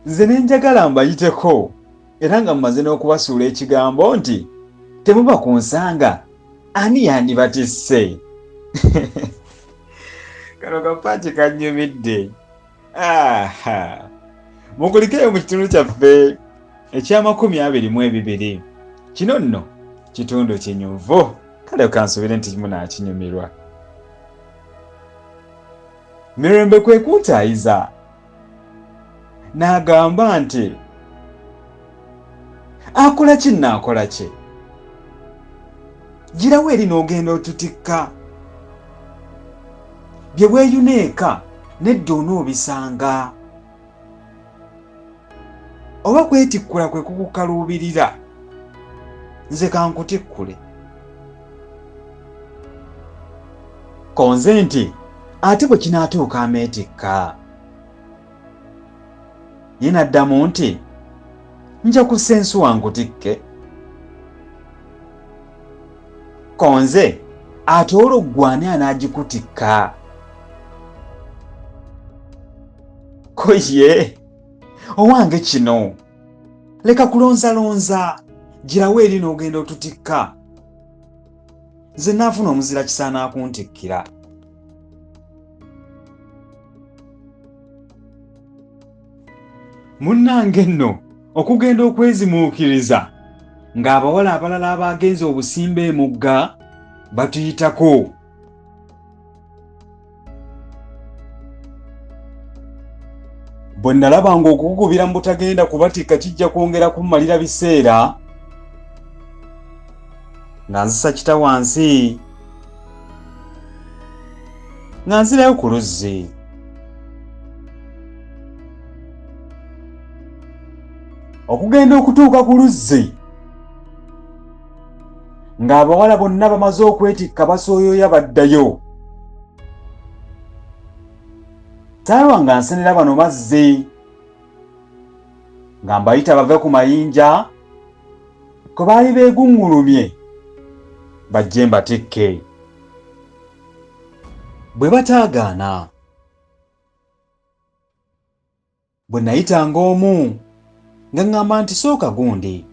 Nze ne njagala mbayiteko era nga mmaze n'okubasuula ekigambo nti temuba ku nsanga ani yandibatisse. Kano kapaati kannyumidde. Mukulikeyo mu kitundu kyaffe ekya22. Kino nno kitundu kinyuvu, kale kansubire nti munaakinyumirwa. Mirembe kwe kutaayiza n'agamba nti akola ki naakola ki, girawo eri n'ogenda otutikka, bye bweyuneeka nedda onoobisanga, oba kwetikkula kwe kukukaluubirira, nze kankutikkule. Konze nti ate bwe kinaatuuka ameetikka. Ye n'addamu nti nja kussa ensuwa nkutikke. Konze ate olwo ggwe ani anaagikutikka? Ko ye owange kino leka kulonzalonza, girawo eri n'ogenda otutikka. Nze naafuna omuzira kisaana akuntikkira. Munnange nno okugenda okwezimuukiriza ng'abawala abalala abagenze obusimba emugga batuyitako. Bwe nalabanga okukugubira mu butagenda kubatikka kijja kwongera kummalira biseera, nga nzisa kita wansi nga nzirayo ku luzzi. Okugenda okutuuka ku luzzi ng'abawala bonna bamaze okwetikka basooyooya baddayo. Saalwa nga nsenera bano mazzi nga mbayita bave ku mayinja kwe baali beeguŋŋulumye bajje mbatikke. Bwe bataagaana, bwe nayitanga omu nga ŋŋamba nti sooka gundi,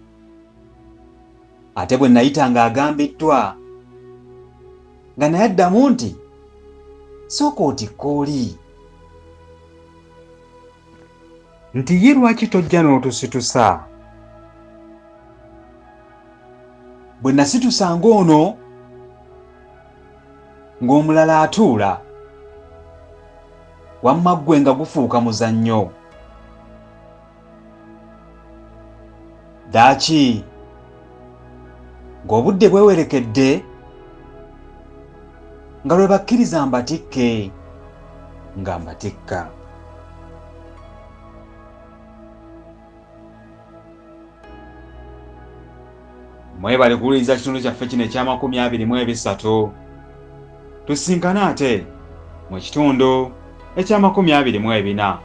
ate bwe nayitanga agambiddwa nga naye addamu nti sooka otikke oli. Nti ye lwaki tojja n'otusitusa? Bwe nasitusanga ono ng'omulala atuula, wamma ggwe nga gufuuka muzannyo. Ddaaki ng'obudde bwewerekedde nga lwe bakkiriza mbatikke nga mbatikka. Mwebale kuwuliriza kitundu kyaffe kino ekya23. Tusinkane ate mu kitundu ekya24.